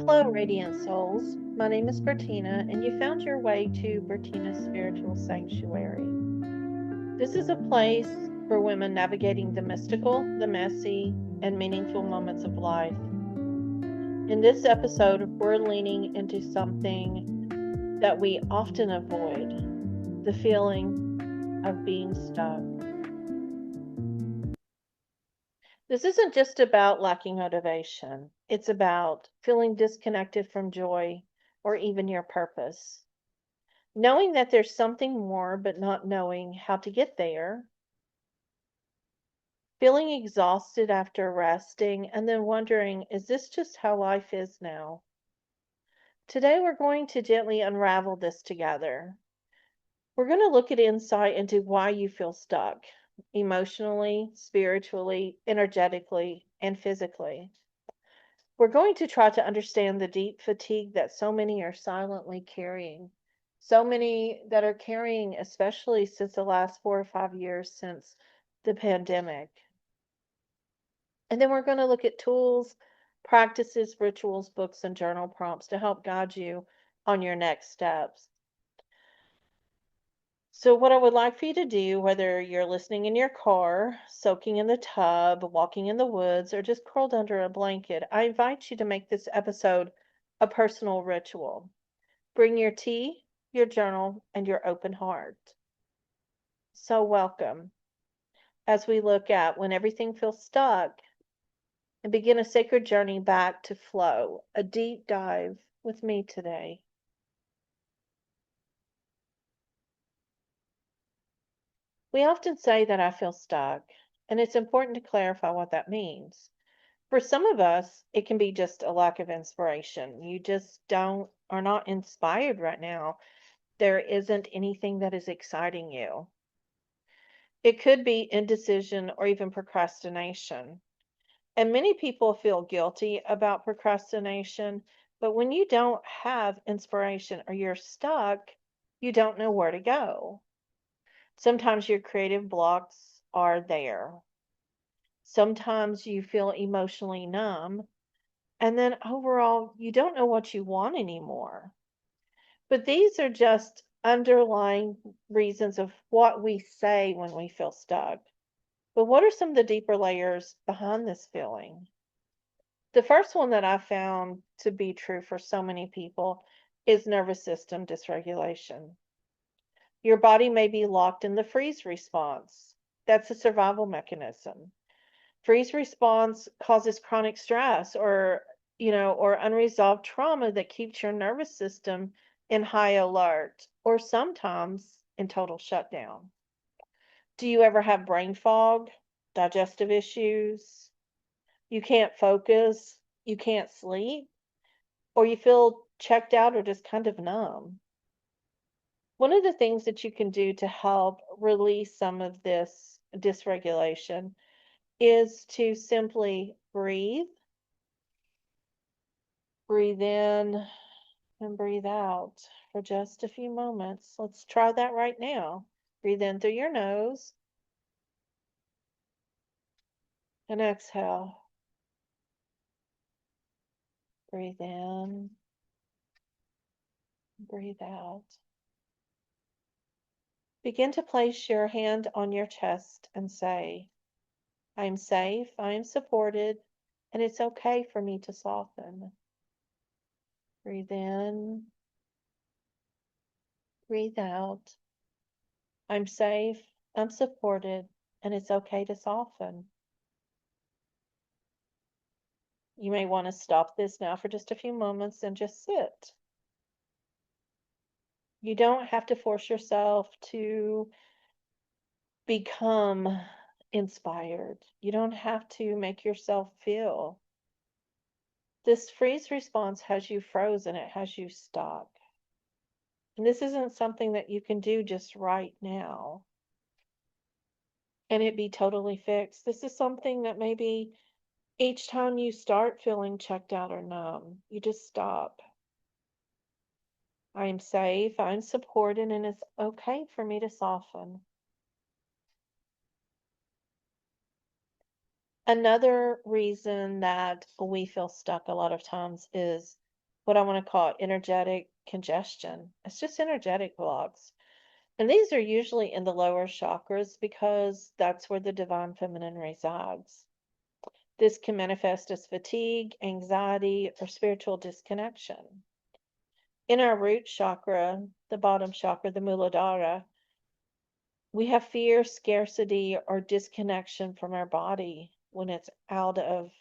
Hello, Radiant Souls. My name is Bertina, and you found your way to Bertina's Spiritual Sanctuary. This is a place for women navigating the mystical, the messy, and meaningful moments of life. In this episode, we're leaning into something that we often avoid, the feeling of being stuck. This isn't just about lacking motivation, it's about feeling disconnected from joy or even your purpose. Knowing that there's something more, but not knowing how to get there. Feeling exhausted after resting, and then wondering, is this just how life is now? Today, we're going to gently unravel this together. We're going to look at insight into why you feel stuck emotionally, spiritually, energetically, and physically. We're going to try to understand the deep fatigue that so many are silently carrying. So many that are carrying, especially since the last 4 or 5 years since the pandemic. And then we're going to look at tools, practices, rituals, books, and journal prompts to help guide you on your next steps. So, what I would like for you to do, whether you're listening in your car, soaking in the tub, walking in the woods, or just curled under a blanket, I invite you to make this episode a personal ritual. Bring your tea, your journal, and your open heart. So, welcome as we look at when everything feels stuck and begin a sacred journey back to flow, a deep dive with me today. We often say that I feel stuck, and it's important to clarify what that means. For some of us, it can be just a lack of inspiration. You just don't are not inspired right now. There isn't anything that is exciting you. It could be indecision or even procrastination. And many people feel guilty about procrastination, but when you don't have inspiration or you're stuck, you don't know where to go. Sometimes your creative blocks are there. Sometimes you feel emotionally numb. And then overall, you don't know what you want anymore. But these are just underlying reasons of what we say when we feel stuck. But what are some of the deeper layers behind this feeling? The first one that I found to be true for so many people is nervous system dysregulation. Your body may be locked in the freeze response. That's a survival mechanism. Freeze response causes chronic stress or unresolved trauma that keeps your nervous system in high alert or sometimes in total shutdown. Do you ever have brain fog, digestive issues? You can't focus, you can't sleep, or you feel checked out or just kind of numb? One of the things that you can do to help release some of this dysregulation is to simply breathe. Breathe in and breathe out for just a few moments. Let's try that right now. Breathe in through your nose and exhale. Breathe in, breathe out. Begin to place your hand on your chest and say, I am safe, I am supported, and it's okay for me to soften. Breathe in, breathe out. I'm safe, I'm supported, and it's okay to soften. You may want to stop this now for just a few moments and just sit. You don't have to force yourself to become inspired. You don't have to make yourself feel. This freeze response has you frozen, it has you stuck. And this isn't something that you can do just right now and it be totally fixed. This is something that maybe each time you start feeling checked out or numb, you just stop. I'm safe, I'm supported, and it's okay for me to soften. Another reason that we feel stuck a lot of times is what I want to call energetic congestion. It's just energetic blocks. And these are usually in the lower chakras because that's where the divine feminine resides. This can manifest as fatigue, anxiety, or spiritual disconnection. In our root chakra, the bottom chakra, the Muladhara, we have fear, scarcity, or disconnection from our body when it's out of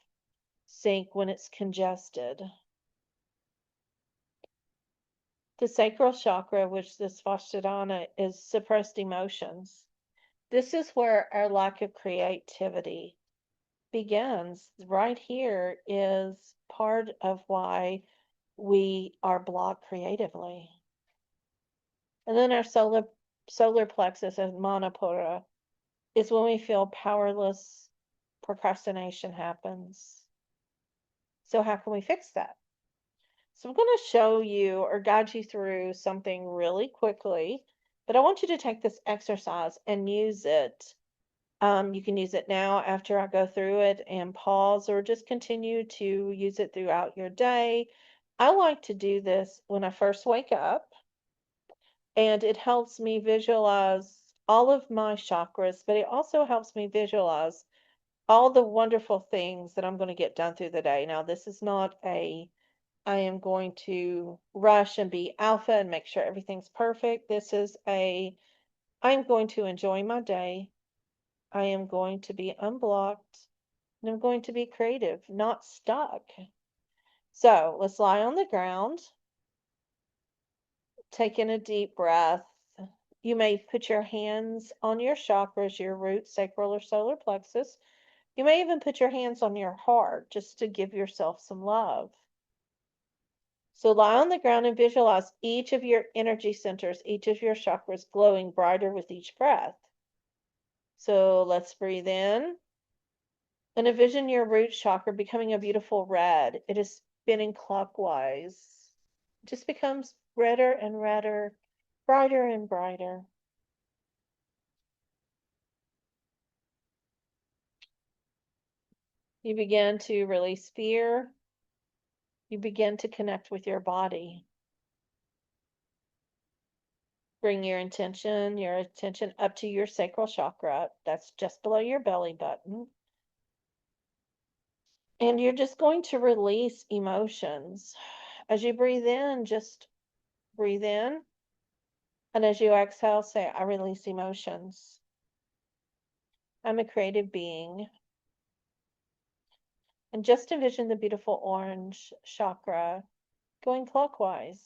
sync, when it's congested. The sacral chakra, which the Svastikana, is suppressed emotions. This is where our lack of creativity begins. Right here is part of why we are blocked creatively. And then our solar plexus and manipura is when we feel powerless, procrastination happens. So how can we fix that? So I'm going to show you or guide you through something really quickly, but I want you to take this exercise and use it. You can use it now after I go through it and pause, or just continue to use it throughout your day. I like to do this when I first wake up, and it helps me visualize all of my chakras, but it also helps me visualize all the wonderful things that I'm going to get done through the day. Now, this is not I am going to rush and be alpha and make sure everything's perfect. This is I'm going to enjoy my day. I am going to be unblocked, and I'm going to be creative, not stuck. So let's lie on the ground, take in a deep breath. You may put your hands on your chakras, your root, sacral, or solar plexus. You may even put your hands on your heart just to give yourself some love. So lie on the ground and visualize each of your energy centers, each of your chakras glowing brighter with each breath. So let's breathe in and envision your root chakra becoming a beautiful red. It is spinning clockwise. It just becomes redder and redder, brighter and brighter. You begin to release fear. You begin to connect with your body. Bring your attention up to your sacral chakra. That's just below your belly button. And you're just going to release emotions. As you breathe in, just breathe in. And as you exhale, say, I release emotions. I'm a creative being. And just envision the beautiful orange chakra going clockwise.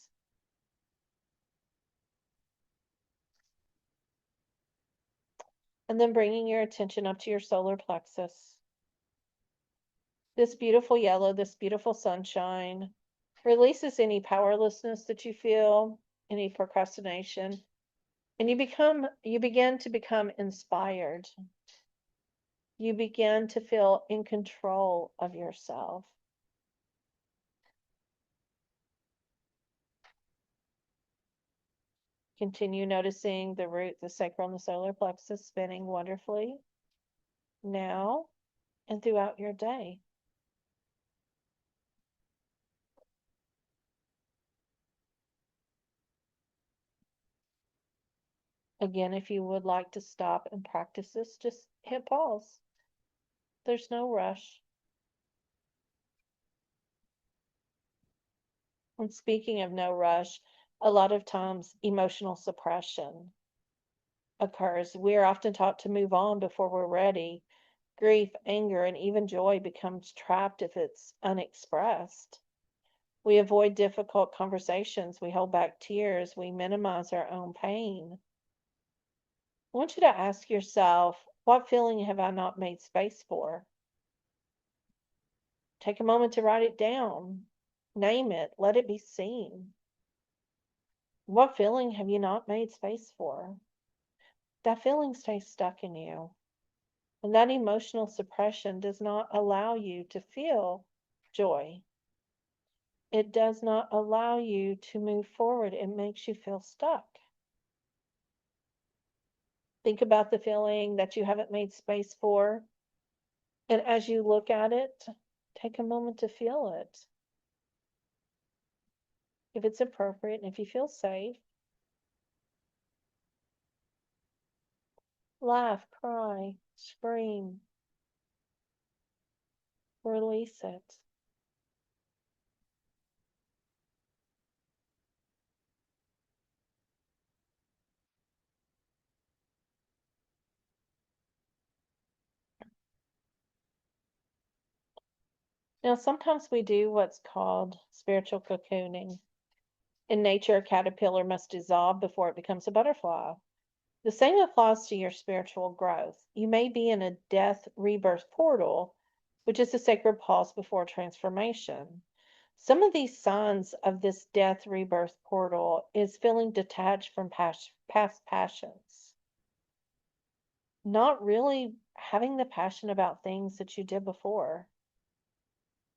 And then bringing your attention up to your solar plexus. This beautiful yellow, this beautiful sunshine releases any powerlessness that you feel, any procrastination, and you begin to become inspired. You begin to feel in control of yourself. Continue noticing the root, the sacral, and the solar plexus spinning wonderfully now and throughout your day. Again, if you would like to stop and practice this, just hit pause. There's no rush. And speaking of no rush, a lot of times emotional suppression occurs. We are often taught to move on before we're ready. Grief, anger, and even joy becomes trapped if it's unexpressed. We avoid difficult conversations. We hold back tears. We minimize our own pain. I want you to ask yourself, what feeling have I not made space for? Take a moment to write it down. Name it. Let it be seen. What feeling have you not made space for? That feeling stays stuck in you. And that emotional suppression does not allow you to feel joy. It does not allow you to move forward. It makes you feel stuck. Think about the feeling that you haven't made space for. And as you look at it, take a moment to feel it. if it's appropriate and if you feel safe. Laugh, cry, scream, release it. Now, sometimes we do what's called spiritual cocooning. In nature, a caterpillar must dissolve before it becomes a butterfly. The same applies to your spiritual growth. You may be in a death rebirth portal, which is a sacred pause before transformation. Some of these signs of this death rebirth portal is feeling detached from past passions, not really having the passion about things that you did before.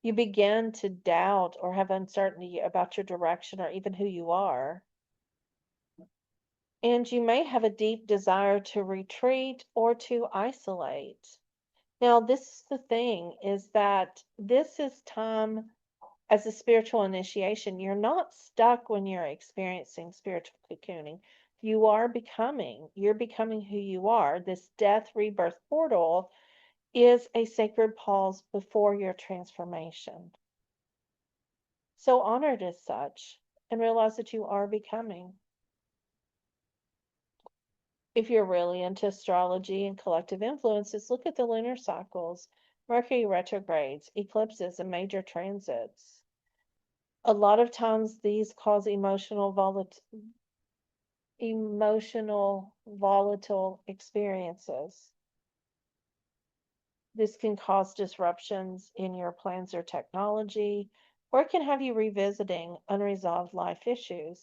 You begin to doubt or have uncertainty about your direction or even who you are. And you may have a deep desire to retreat or to isolate. Now, this is the thing is that this is time as a spiritual initiation. You're not stuck when you're experiencing spiritual cocooning. You're becoming who you are. This death rebirth portal is a sacred pause before your transformation. So honor it as such and realize that you are becoming. If you're really into astrology and collective influences, look at the lunar cycles, Mercury retrogrades, eclipses, and major transits. A lot of times these cause emotional volatile experiences. This can cause disruptions in your plans or technology, or it can have you revisiting unresolved life issues.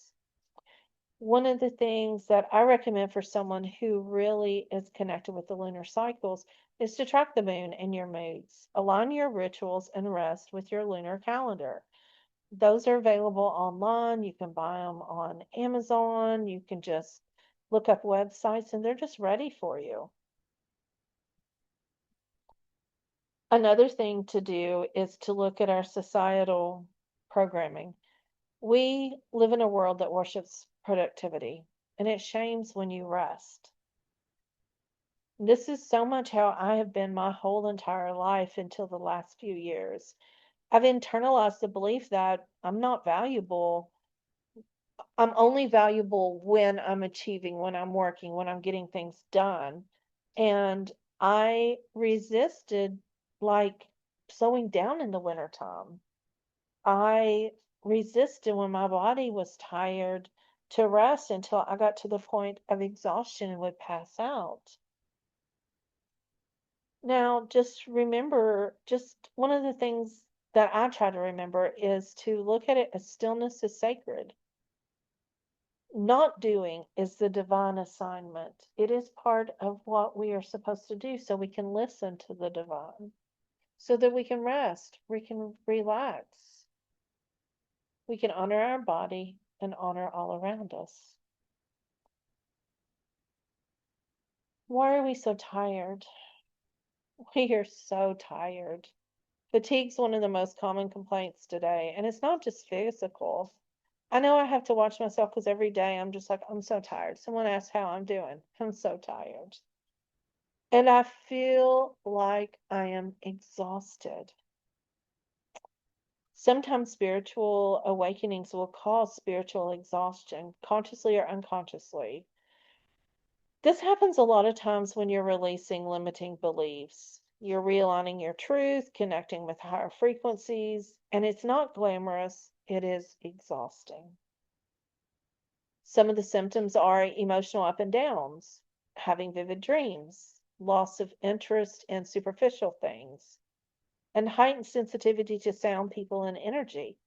One of the things that I recommend for someone who really is connected with the lunar cycles is to track the moon and your moods. Align your rituals and rest with your lunar calendar. Those are available online. You can buy them on Amazon. You can just look up websites and they're just ready for you. Another thing to do is to look at our societal programming. We live in a world that worships productivity, and it shames when you rest. This is so much how I have been my whole entire life until the last few years. I've internalized the belief that I'm not valuable. I'm only valuable when I'm achieving, when I'm working, when I'm getting things done. And I resisted like slowing down in the wintertime. I resisted when my body was tired to rest until I got to the point of exhaustion and would pass out. Now, just remember, just one of the things that I try to remember is to look at it as stillness is sacred. Not doing is the divine assignment. It is part of what we are supposed to do so we can listen to the divine, so that we can rest, we can relax, we can honor our body and honor all around us. Why are we so tired? We are so tired. Fatigue's one of the most common complaints today, and it's not just physical. I know I have to watch myself because every day I'm just like, I'm so tired. Someone asks how I'm doing. I'm so tired. And I feel like I am exhausted. Sometimes spiritual awakenings will cause spiritual exhaustion, consciously or unconsciously. This happens a lot of times when you're releasing limiting beliefs. You're realigning your truth, connecting with higher frequencies, and it's not glamorous, it is exhausting. Some of the symptoms are emotional up and downs, having vivid dreams, loss of interest in superficial things, and heightened sensitivity to sound, people, and energy.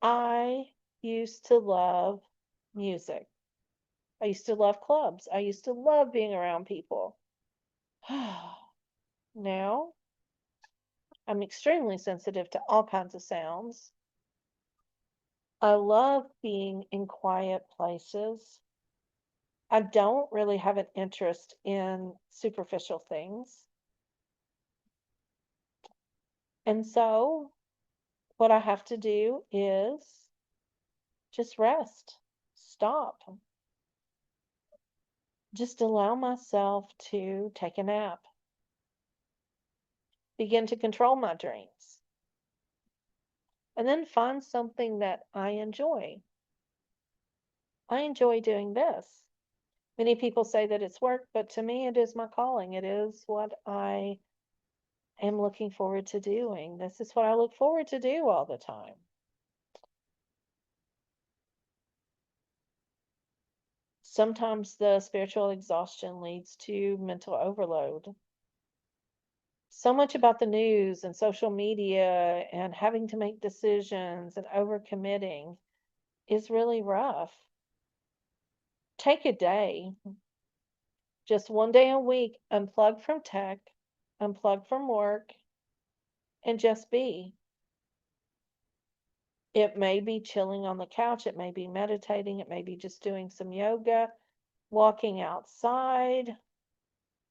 I used to love music. I used to love clubs. I used to love being around people. Now I'm extremely sensitive to all kinds of sounds. I love being in quiet places. I don't really have an interest in superficial things. And so what I have to do is Just rest. Stop. Just allow myself to take a nap. Begin to control my dreams. And then find something that I enjoy. I enjoy doing this. Many people say that it's work, but to me, it is my calling. It is what I am looking forward to doing. This is what I look forward to do all the time. Sometimes the spiritual exhaustion leads to mental overload. So much about the news and social media and having to make decisions and overcommitting is really rough. Take a day, just one day a week, unplug from tech, unplug from work, and just be. It may be chilling on the couch, it may be meditating, it may be just doing some yoga, walking outside,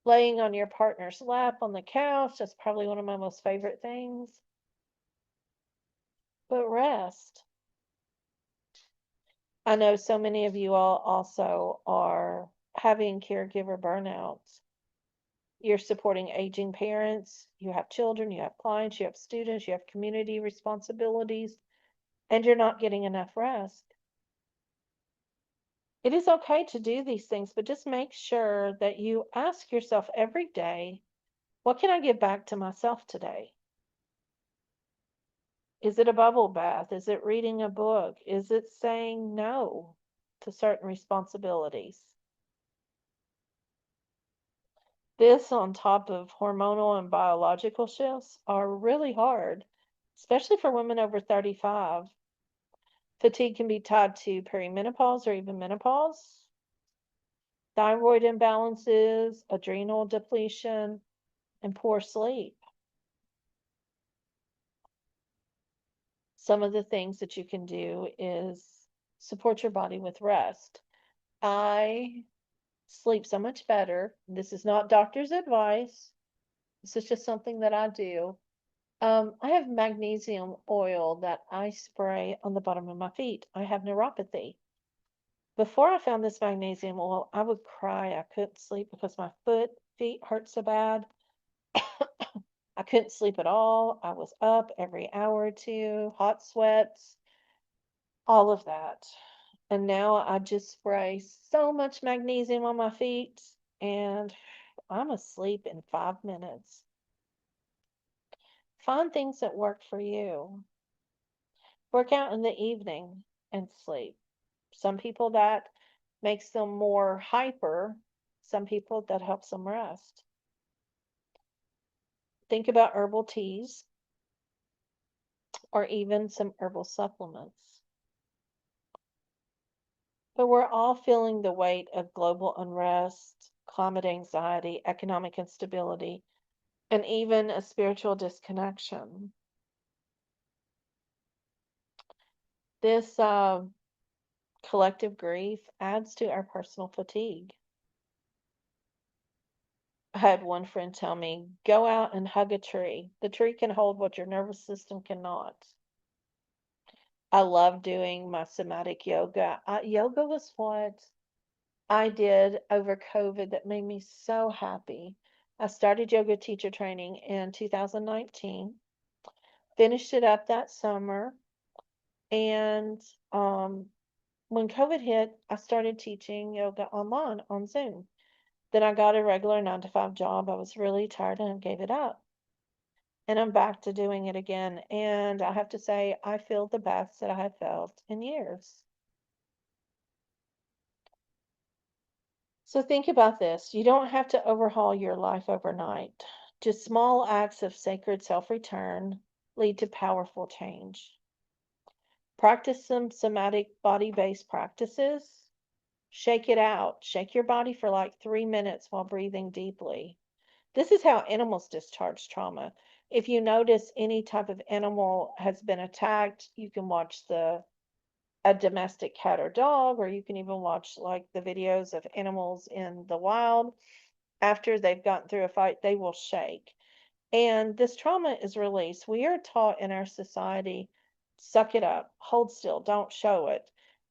laying on your partner's lap on the couch. That's probably one of my most favorite things. But rest. I know so many of you all also are having caregiver burnouts. You're supporting aging parents, you have children, you have clients, you have students, you have community responsibilities, and you're not getting enough rest. It is okay to do these things, but just make sure that you ask yourself every day, what can I give back to myself today? Is it a bubble bath? Is it reading a book? Is it saying no to certain responsibilities? This, on top of hormonal and biological shifts, are really hard, especially for women over 35. Fatigue can be tied to perimenopause or even menopause, thyroid imbalances, adrenal depletion, and poor sleep. Some of the things that you can do is support your body with rest. I sleep so much better. This is not doctor's advice. This is just something that I do. I have magnesium oil that I spray on the bottom of my feet. I have neuropathy. Before I found this magnesium oil, I would cry. I couldn't sleep because my feet hurt so bad. I couldn't sleep at all. I was up every hour or two, hot sweats, all of that. And now I just spray so much magnesium on my feet and I'm asleep in 5 minutes. Find things that work for you. Work out in the evening and sleep. Some people that makes them more hyper, some people that helps them rest. Think about herbal teas or even some herbal supplements. But we're all feeling the weight of global unrest, climate anxiety, economic instability, and even a spiritual disconnection. This collective grief adds to our personal fatigue. I had one friend tell me, go out and hug a tree. The tree can hold what your nervous system cannot. I love doing my somatic yoga. Yoga was what I did over COVID that made me so happy. I started yoga teacher training in 2019, finished it up that summer, and when COVID hit, I started teaching yoga online on Zoom. Then I got a regular 9 to 5 job. I was really tired and gave it up. And I'm back to doing it again. And I have to say, I feel the best that I have felt in years. So think about this. You don't have to overhaul your life overnight. Just small acts of sacred self-return lead to powerful change. Practice some somatic body-based practices. Shake it out. Shake your body for like 3 minutes while breathing deeply. This is how animals discharge trauma. If you notice any type of animal has been attacked, you can watch a domestic cat or dog, or you can even watch like the videos of animals in the wild. After they've gotten through a fight, they will shake. And this trauma is released. We are taught in our society, suck it up, hold still, don't show it.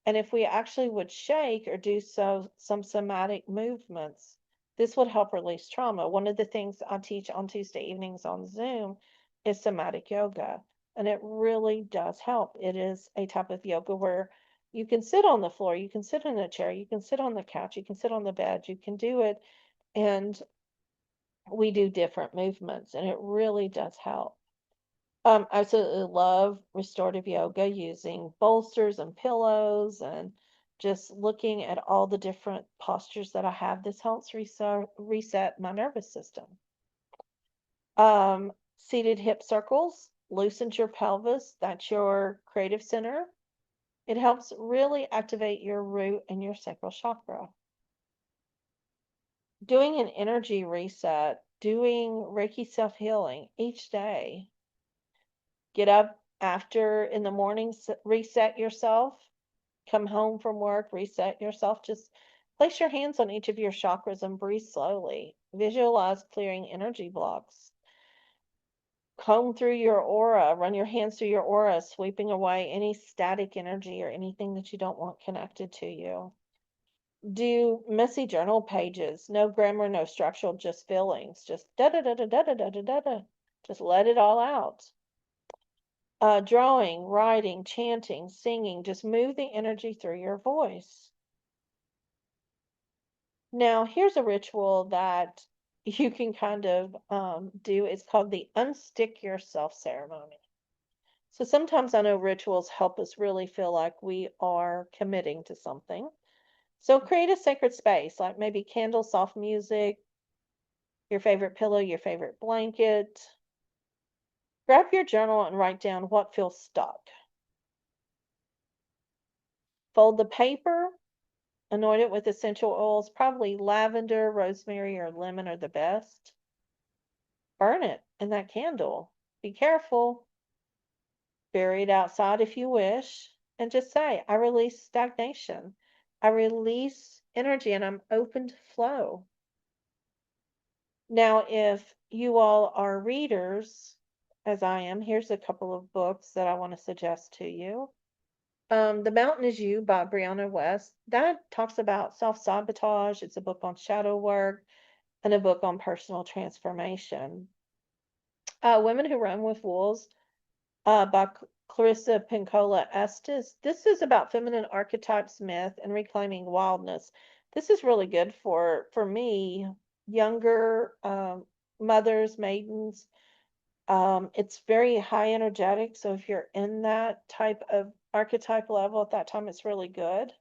And if we actually would shake or do some somatic movements, this would help release trauma. One of the things I teach on Tuesday evenings on Zoom is somatic yoga, and it really does help. It is a type of yoga where you can sit on the floor, you can sit in a chair, you can sit on the couch, you can sit on the bed, you can do it, and we do different movements, and it really does help. I absolutely love restorative yoga using bolsters and pillows and just looking at all the different postures that I have. This helps reset my nervous system. Seated hip circles loosens your pelvis. That's your creative center. It helps really activate your root and your sacral chakra. Doing an energy reset, doing Reiki self healing each day. Get up after in the morning, reset yourself. Come home from work, reset yourself. Just place your hands on each of your chakras and breathe slowly. Visualize clearing energy blocks. Comb through your aura, run your hands through your aura, sweeping away any static energy or anything that you don't want connected to you. Do messy journal pages, no grammar, no structural, just feelings. Just da da da da da da da da da da. Just let it all out. Drawing, writing, chanting, singing, just move the energy through your voice. Now, here's a ritual that you can kind of do. It's called the unstick yourself ceremony. So sometimes I know rituals help us really feel like we are committing to something. So create a sacred space, like maybe candle, soft music, your favorite pillow, your favorite blanket. Grab your journal and write down what feels stuck. Fold the paper, anoint it with essential oils, probably lavender, rosemary, or lemon are the best. Burn it in that candle. Be careful. Bury it outside if you wish. And just say, I release stagnation. I release energy and I'm open to flow. Now, if you all are readers, as I am, here's a couple of books that I want to suggest to you. The Mountain is You by Brianna West. That talks about self-sabotage. It's a book on shadow work and a book on personal transformation. Women Who Run with Wolves by Clarissa Pinkola Estes. This is about feminine archetypes, myth, and reclaiming wildness. This is really good for me, younger mothers, maidens. It's very high energetic, so if you're in that type of archetype level at that time, it's really good.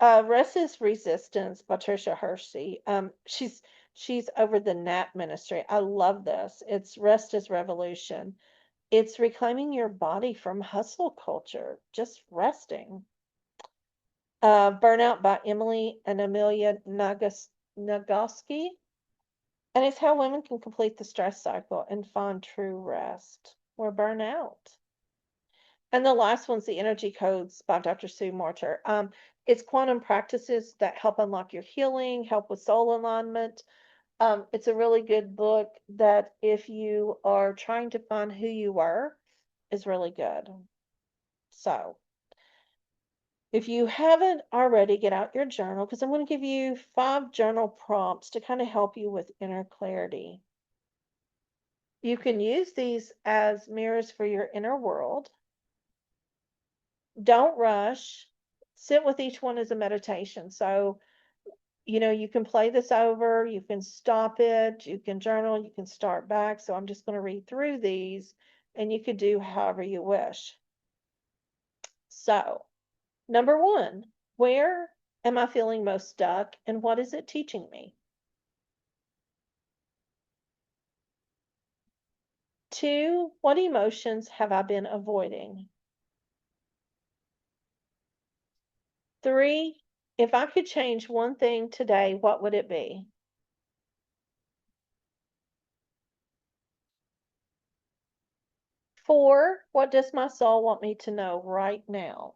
Rest is Resistance by Tricia Hersey. She's over the Nap Ministry. I love this. It's Rest is Revolution. It's reclaiming your body from hustle culture, just resting. Burnout by Emily and Amelia Nagoski. And it's how women can complete the stress cycle and find true rest or burn out. And the last one's The Energy Codes by Dr. Sue Morter. It's quantum practices that help unlock your healing, help with soul alignment. It's a really good book that if you are trying to find who you were, is really good. So if you haven't already, get out your journal because I'm going to give you 5 journal prompts to kind of help you with inner clarity. You can use these as mirrors for your inner world. Don't rush. Sit with each one as a meditation. So, you can play this over, you can stop it, you can journal, you can start back. So I'm just going to read through these and you could do however you wish. So, number 1, where am I feeling most stuck and what is it teaching me? 2, what emotions have I been avoiding? 3, if I could change one thing today, what would it be? 4, what does my soul want me to know right now?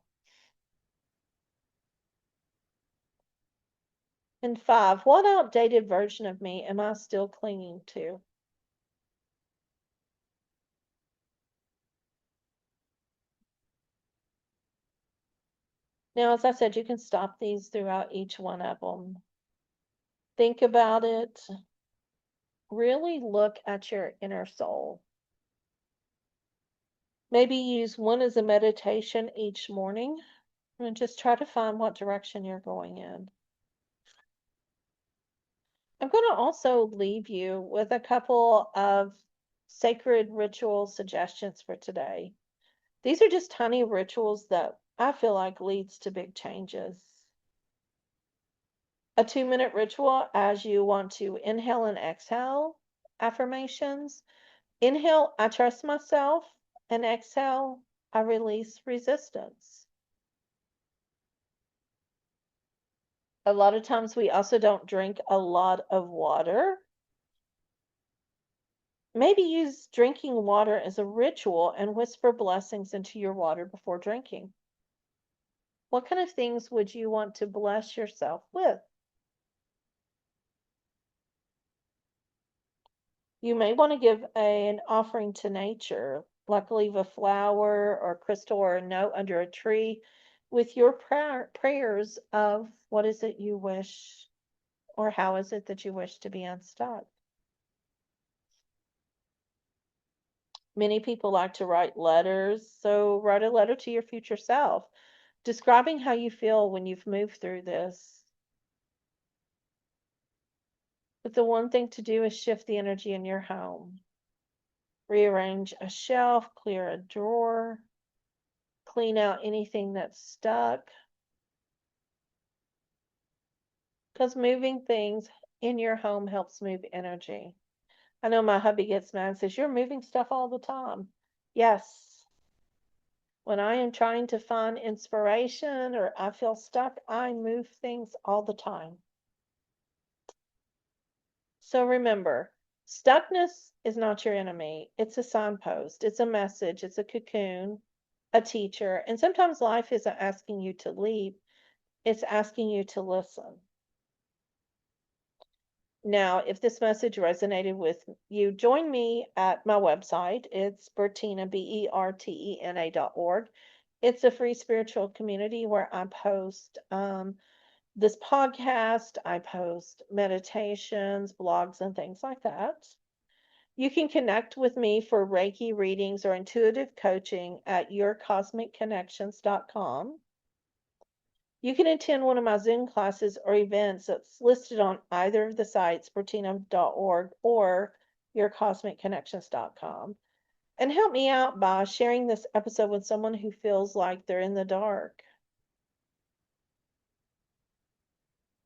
And 5, what outdated version of me am I still clinging to? Now, as I said, you can stop these throughout each one of them. Think about it. Really look at your inner soul. Maybe use one as a meditation each morning and just try to find what direction you're going in. I'm going to also leave you with a couple of sacred ritual suggestions for today. These are just tiny rituals that I feel like leads to big changes. A 2-minute ritual as you want to inhale and exhale affirmations. Inhale, I trust myself, and exhale, I release resistance. A lot of times we also don't drink a lot of water. Maybe use drinking water as a ritual and whisper blessings into your water before drinking. What kind of things would you want to bless yourself with? You may want to give an offering to nature, like leave a flower or crystal or a note under a tree with your prayers of what is it you wish or how is it that you wish to be unstuck. Many people like to write letters, so write a letter to your future self, describing how you feel when you've moved through this. But the one thing to do is shift the energy in your home. Rearrange a shelf, clear a drawer, clean out anything that's stuck. Because moving things in your home helps move energy. I know my hubby gets mad and says, "You're moving stuff all the time." Yes. When I am trying to find inspiration or I feel stuck, I move things all the time. So remember, stuckness is not your enemy. It's a signpost, it's a message, it's a cocoon, a teacher. And sometimes life isn't asking you to leave, it's asking you to listen. Now, if this message resonated with you, join me at my website. It's Bertina, BERTENA.org. It's a free spiritual community where I post this podcast, I post meditations, blogs, and things like that. You can connect with me for Reiki readings or intuitive coaching at yourcosmicconnections.com. You can attend one of my Zoom classes or events that's listed on either of the sites, bertina.org or yourcosmicconnections.com. And help me out by sharing this episode with someone who feels like they're in the dark.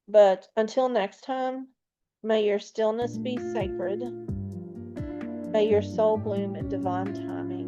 But until next time, may your stillness be sacred. May your soul bloom in divine timing.